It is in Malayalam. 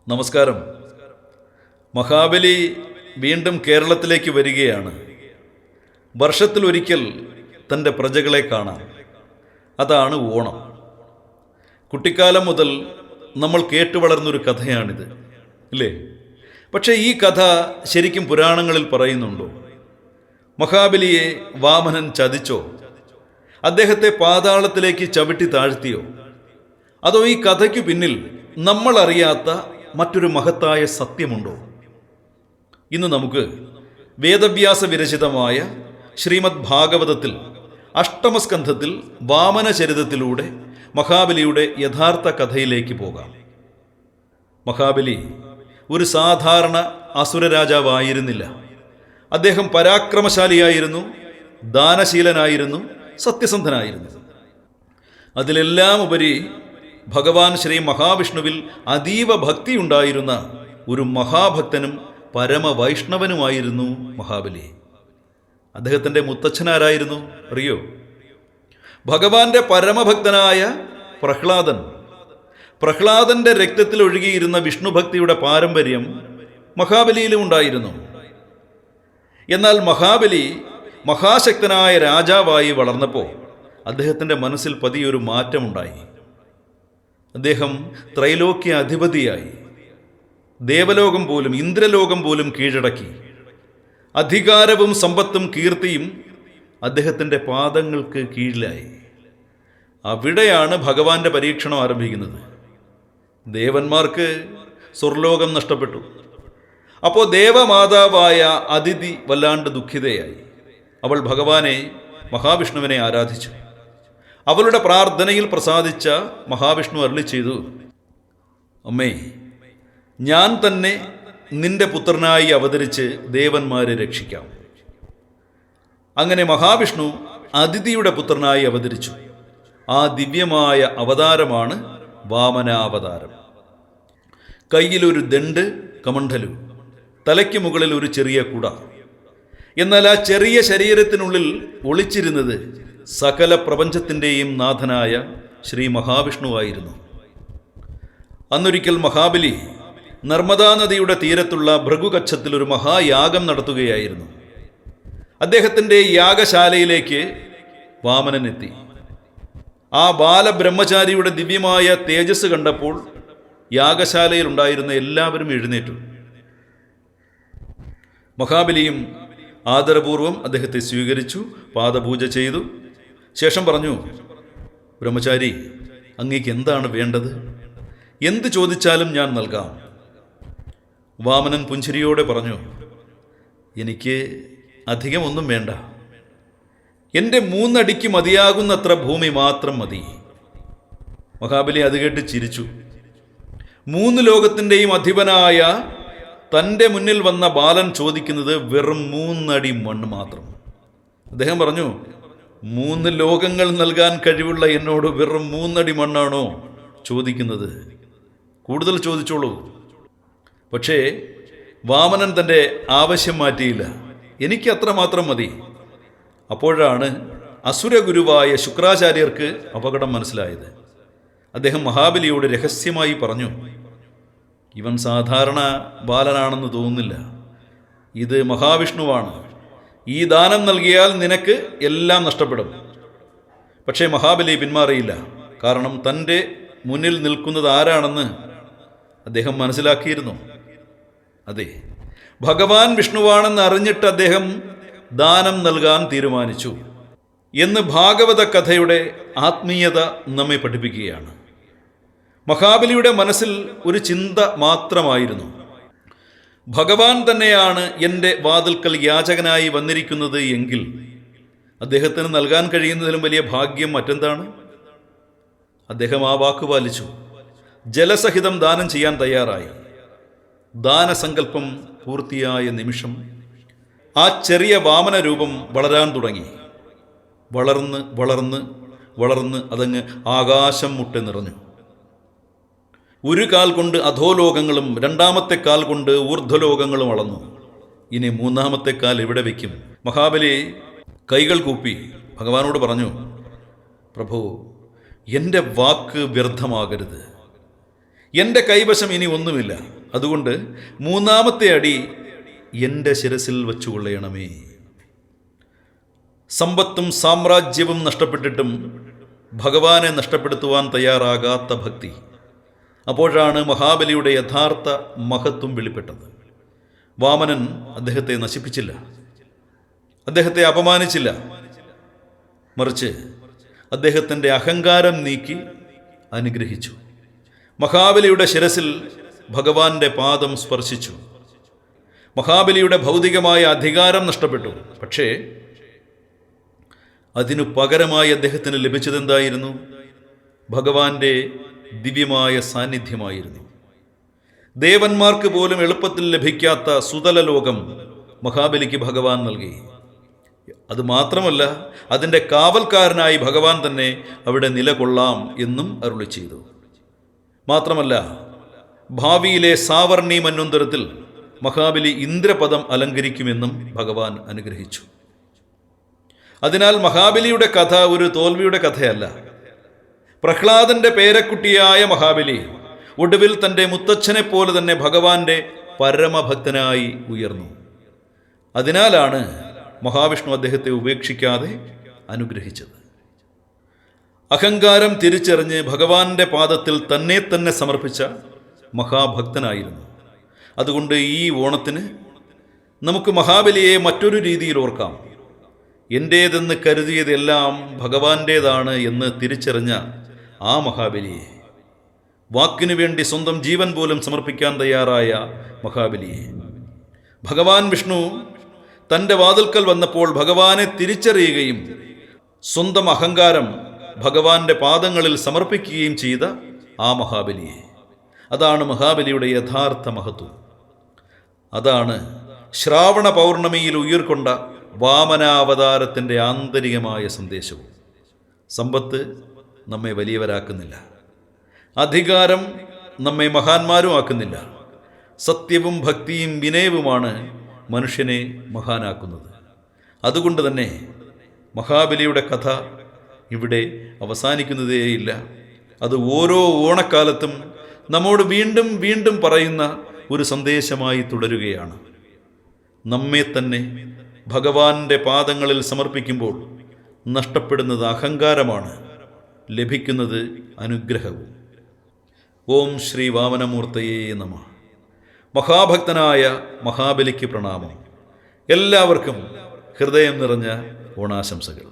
നമസ്കാരം. മഹാബലി വീണ്ടും കേരളത്തിലേക്ക് വരികയാണ്. വർഷത്തിലൊരിക്കൽ തൻ്റെ പ്രജകളെ കാണാൻ. അതാണ് ഓണം. കുട്ടിക്കാലം മുതൽ നമ്മൾ കേട്ടു വളർന്നൊരു കഥയാണിത്, ഇല്ലേ? പക്ഷേ ഈ കഥ ശരിക്കും പുരാണങ്ങളിൽ പറയുന്നുണ്ടോ? മഹാബലിയെ വാമനൻ ചതിച്ചോ? അദ്ദേഹത്തെ പാതാളത്തിലേക്ക് ചവിട്ടി താഴ്ത്തിയോ? അതോ ഈ കഥയ്ക്കു പിന്നിൽ നമ്മൾ അറിയാത്ത മറ്റൊരു മഹത്തായ സത്യമുണ്ടോ? ഇന്ന് നമുക്ക് വേദവ്യാസ വിരചിതമായ ശ്രീമദ് ഭാഗവതത്തിൽ അഷ്ടമസ്കന്ധത്തിൽ വാമനചരിതത്തിലൂടെ മഹാബലിയുടെ യഥാർത്ഥ കഥയിലേക്ക് പോകാം. മഹാബലി ഒരു സാധാരണ അസുര രാജാവായിരുന്നില്ല. അദ്ദേഹം പരാക്രമശാലിയായിരുന്നു, ദാനശീലനായിരുന്നു, സത്യസന്ധനായിരുന്നു. അതിലെല്ലാം ഉപരി ഭഗവാൻ ശ്രീ മഹാവിഷ്ണുവിൽ അതീവ ഭക്തിയുണ്ടായിരുന്ന ഒരു മഹാഭക്തനും പരമവൈഷ്ണവനുമായിരുന്നു മഹാബലി. അദ്ദേഹത്തിൻ്റെ മുത്തച്ഛനാരായിരുന്നു അറിയോ? ഭഗവാന്റെ പരമഭക്തനായ പ്രഹ്ലാദൻ. പ്രഹ്ലാദന്റെ രക്തത്തിൽ ഒഴുകിയിരുന്ന വിഷ്ണുഭക്തിയുടെ പാരമ്പര്യം മഹാബലിയിലും ഉണ്ടായിരുന്നു. എന്നാൽ മഹാബലി മഹാശക്തനായ രാജാവായി വളർന്നപ്പോൾ അദ്ദേഹത്തിൻ്റെ മനസ്സിൽ പതിയൊരു മാറ്റമുണ്ടായി. അദ്ദേഹം ത്രൈലോക്യ അധിപതിയായി. ദേവലോകം പോലും, ഇന്ദ്രലോകം പോലും കീഴടക്കി. അധികാരവും സമ്പത്തും കീർത്തിയും അദ്ദേഹത്തിൻ്റെ പാദങ്ങൾക്ക് കീഴിലായി. അവിടെയാണ് ഭഗവാന്റെ പരീക്ഷണം ആരംഭിക്കുന്നത്. ദേവന്മാർക്ക് സ്വർലോകം നഷ്ടപ്പെട്ടു. അപ്പോൾ ദേവമാതാവായ അതിഥി വല്ലാണ്ട് ദുഃഖിതയായി. അവൾ ഭഗവാനെ, മഹാവിഷ്ണുവിനെ ആരാധിച്ചു. അവളുടെ പ്രാർത്ഥനയിൽ പ്രസാദിച്ച മഹാവിഷ്ണു അരുളി ചെയ്തു, അമ്മേ, ഞാൻ തന്നെ നിന്റെ പുത്രനായി അവതരിച്ച് ദേവന്മാരെ രക്ഷിക്കാം. അങ്ങനെ മഹാവിഷ്ണു അതിഥിയുടെ പുത്രനായി അവതരിച്ചു. ആ ദിവ്യമായ അവതാരമാണ് വാമനാവതാരം. കയ്യിലൊരു ദണ്ഡ് കമണ്ഡലു, തലയ്ക്ക് മുകളിൽ ഒരു ചെറിയ കുട. എന്നാൽ ആ ചെറിയ ശരീരത്തിനുള്ളിൽ ഒളിച്ചിരുന്നത് സകല പ്രപഞ്ചത്തിൻ്റെയും നാഥനായ ശ്രീ മഹാവിഷ്ണുവായിരുന്നു. അന്നൊരിക്കൽ മഹാബലി നർമ്മദാ നദിയുടെ തീരത്തുള്ള ഭൃഗുകച്ഛത്തിൽ ഒരു മഹായാഗം നടത്തുകയായിരുന്നു. അദ്ദേഹത്തിൻ്റെ യാഗശാലയിലേക്ക് വാമനൻ എത്തി. ആ ബാലബ്രഹ്മചാരിയുടെ ദിവ്യമായ തേജസ് കണ്ടപ്പോൾ യാഗശാലയിൽ ഉണ്ടായിരുന്ന എല്ലാവരും എഴുന്നേറ്റു. മഹാബലിയും ആദരപൂർവം അദ്ദേഹത്തെ സ്വീകരിച്ചു, പാദപൂജ ചെയ്തു. ശേഷം പറഞ്ഞു, ബ്രഹ്മചാരി, അങ്ങേക്ക് എന്താണ് വേണ്ടത്? എന്ത് ചോദിച്ചാലും ഞാൻ നൽകാം. വാമനൻ പുഞ്ചിരിയോടെ പറഞ്ഞു, എനിക്ക് അധികമൊന്നും വേണ്ട. എൻ്റെ 3 അടിക്ക് മതിയാകുന്നത്ര ഭൂമി മാത്രം മതി. മഹാബലി അത് കേട്ട് ചിരിച്ചു. 3 ലോകത്തിൻ്റെയും അധിപനായ തൻ്റെ മുന്നിൽ വന്ന ബാലൻ ചോദിക്കുന്നത് വെറും 3 അടി മണ്ണ് മാത്രം. അദ്ദേഹം പറഞ്ഞു, 3 ലോകങ്ങൾ നൽകാൻ കഴിവുള്ള എന്നോട് വെറും 3 അടി മണ്ണാണോ ചോദിക്കുന്നത്? കൂടുതൽ ചോദിച്ചോളൂ. പക്ഷേ വാമനൻ തൻ്റെ ആവശ്യം മാറ്റിയില്ല. എനിക്ക് അത്രമാത്രം മതി. അപ്പോഴാണ് അസുരഗുരുവായ ശുക്രാചാര്യർക്ക് അപകടം മനസ്സിലായത്. അദ്ദേഹം മഹാബലിയോട് രഹസ്യമായി പറഞ്ഞു, ഇവൻ സാധാരണ ബാലനാണെന്ന് തോന്നുന്നില്ല. ഇത് മഹാവിഷ്ണുവാണ്. ഈ ദാനം നൽകിയാൽ നിനക്ക് എല്ലാം നഷ്ടപ്പെടും. പക്ഷേ മഹാബലി പിന്മാറിയില്ല. കാരണം തൻ്റെ മുന്നിൽ നിൽക്കുന്നത് ആരാണെന്ന് അദ്ദേഹം മനസ്സിലാക്കിയിരുന്നു. അതെ, ഭഗവാൻ വിഷ്ണുവാണെന്ന് അറിഞ്ഞിട്ട് അദ്ദേഹം ദാനം നൽകാൻ തീരുമാനിച്ചു എന്ന് ഭാഗവത കഥയുടെ ആത്മീയത നമ്മെ പഠിപ്പിക്കുകയാണ്. മഹാബലിയുടെ മനസ്സിൽ ഒരു ചിന്ത മാത്രമായിരുന്നു, ഭഗവാൻ തന്നെയാണ് എൻ്റെ വാതിൽക്കൽ യാചകനായി വന്നിരിക്കുന്നത് എങ്കിൽ അദ്ദേഹത്തിന് നൽകാൻ കഴിയുന്നതിലും വലിയ ഭാഗ്യം മറ്റെന്താണ്? അദ്ദേഹം ആ വാക്ക് പാലിച്ചു. ജലസഹിതം ദാനം ചെയ്യാൻ തയ്യാറായി. ദാനസങ്കല്പം പൂർത്തിയായ നിമിഷം ആ ചെറിയ വാമന രൂപം വളരാൻ തുടങ്ങി. വളർന്ന് വളർന്ന് വളർന്ന് അതങ്ങ് ആകാശം മുട്ടെ നിറഞ്ഞു. ഒരു കാൽ കൊണ്ട് അധോലോകങ്ങളും 2ാമത്തെ കാൽ കൊണ്ട് ഊർധ്വലോകങ്ങളും അളന്നു. ഇനി 3ാമത്തെ കാൽ എവിടെ വയ്ക്കും? മഹാബലി കൈകൾ കൂപ്പി ഭഗവാനോട് പറഞ്ഞു, പ്രഭു, എൻ്റെ വാക്ക് വ്യർത്ഥമാകരുത്. എൻ്റെ കൈവശം ഇനി ഒന്നുമില്ല. അതുകൊണ്ട് മൂന്നാമത്തെ അടി എൻ്റെ ശിരസിൽ വച്ചുകൊള്ളണമേ. സമ്പത്തും സാമ്രാജ്യവും നഷ്ടപ്പെട്ടിട്ടും ഭഗവാനെ നഷ്ടപ്പെടുത്തുവാൻ തയ്യാറാകാത്ത ഭക്തി. അപ്പോഴാണ് മഹാബലിയുടെ യഥാർത്ഥ മഹത്വം വെളിപ്പെട്ടത്. വാമനൻ അദ്ദേഹത്തെ നശിപ്പിച്ചില്ല, അദ്ദേഹത്തെ അപമാനിച്ചില്ല. മറിച്ച് അദ്ദേഹത്തിൻ്റെ അഹങ്കാരം നീക്കി അനുഗ്രഹിച്ചു. മഹാബലിയുടെ ശിരസിൽ ഭഗവാന്റെ പാദം സ്പർശിച്ചു. മഹാബലിയുടെ ഭൗതികമായ അധികാരം നഷ്ടപ്പെട്ടു. പക്ഷേ അതിനു പകരമായി അദ്ദേഹത്തിന് ലഭിച്ചതെന്തായിരുന്നു? ഭഗവാന്റെ ദിവ്യമായ സാന്നിധ്യമായിരുന്നു. ദേവന്മാർക്ക് പോലും എളുപ്പത്തിൽ ലഭിക്കാത്ത സുതല ലോകം മഹാബലിക്ക് ഭഗവാൻ നൽകി. അതുമാത്രമല്ല, അതിൻ്റെ കാവൽക്കാരനായി ഭഗവാൻ തന്നെ അവിടെ നിലകൊള്ളാം എന്നും അരുളി ചെയ്തു. മാത്രമല്ല, ഭാവിയിലെ സാവർണി മന്വന്തരത്തിൽ മഹാബലി ഇന്ദ്രപദം അലങ്കരിക്കുമെന്നും ഭഗവാൻ അനുഗ്രഹിച്ചു. അതിനാൽ മഹാബലിയുടെ കഥ ഒരു തോൽവിയുടെ കഥയല്ല. പ്രഹ്ലാദന്റെ പേരക്കുട്ടിയായ മഹാബലി ഒടുവിൽ തൻ്റെ മുത്തച്ഛനെ പോലെ തന്നെ ഭഗവാന്റെ പരമഭക്തനായി ഉയർന്നു. അതിനാലാണ് മഹാവിഷ്ണു അദ്ദേഹത്തെ ഉപേക്ഷിക്കാതെ അനുഗ്രഹിച്ചത്. അഹങ്കാരം തിരിച്ചറിഞ്ഞ് ഭഗവാന്റെ പാദത്തിൽ തന്നെ തന്നെ സമർപ്പിച്ച മഹാഭക്തനായിരുന്നു. അതുകൊണ്ട് ഈ ഓണത്തിന് നമുക്ക് മഹാബലിയെ മറ്റൊരു രീതിയിൽ ഓർക്കാം. എൻ്റേതെന്ന് കരുതിയതെല്ലാം ഭഗവാന്റേതാണ് എന്ന് തിരിച്ചറിഞ്ഞ ആ മഹാബലിയെ, വാക്കിനു വേണ്ടി സ്വന്തം ജീവൻ പോലും സമർപ്പിക്കാൻ തയ്യാറായ മഹാബലിയെ, ഭഗവാൻ വിഷ്ണു തൻ്റെ വാതിൽക്കൽ വന്നപ്പോൾ ഭഗവാനെ തിരിച്ചറിയുകയും സ്വന്തം അഹങ്കാരം ഭഗവാന്റെ പാദങ്ങളിൽ സമർപ്പിക്കുകയും ചെയ്ത ആ മഹാബലിയെ, അതാണ് മഹാബലിയുടെ യഥാർത്ഥ മഹത്വം. അതാണ് ശ്രാവണ പൗർണമിയിൽ ഉയർക്കൊണ്ട വാമനാവതാരത്തിൻ്റെ ആന്തരികമായ സന്ദേശവും. സമ്പത്ത് നമ്മെ വലിയവരാക്കുന്നില്ല, അധികാരം നമ്മെ മഹാന്മാരും ആക്കുന്നില്ല. സത്യവും ഭക്തിയും വിനയവുമാണ് മനുഷ്യനെ മഹാനാക്കുന്നത്. അതുകൊണ്ട് തന്നെ മഹാബലിയുടെ കഥ ഇവിടെ അവസാനിക്കുന്നതേയില്ല. അത് ഓരോ ഓണക്കാലത്തും നമ്മോട് വീണ്ടും വീണ്ടും പറയുന്ന ഒരു സന്ദേശമായി തുടരുകയാണ്. നമ്മെ തന്നെ ഭഗവാന്റെ പാദങ്ങളിൽ സമർപ്പിക്കുമ്പോൾ നഷ്ടപ്പെടുന്നത് അഹങ്കാരമാണ്, ലഭിക്കുന്നത് അനുഗ്രഹവും. ഓം ശ്രീ വാമനമൂർത്തയേ നമഃ. മഹാഭക്തനായ മഹാബലിക്ക് പ്രണാമം. എല്ലാവർക്കും ഹൃദയം നിറഞ്ഞ ഓണാശംസകൾ.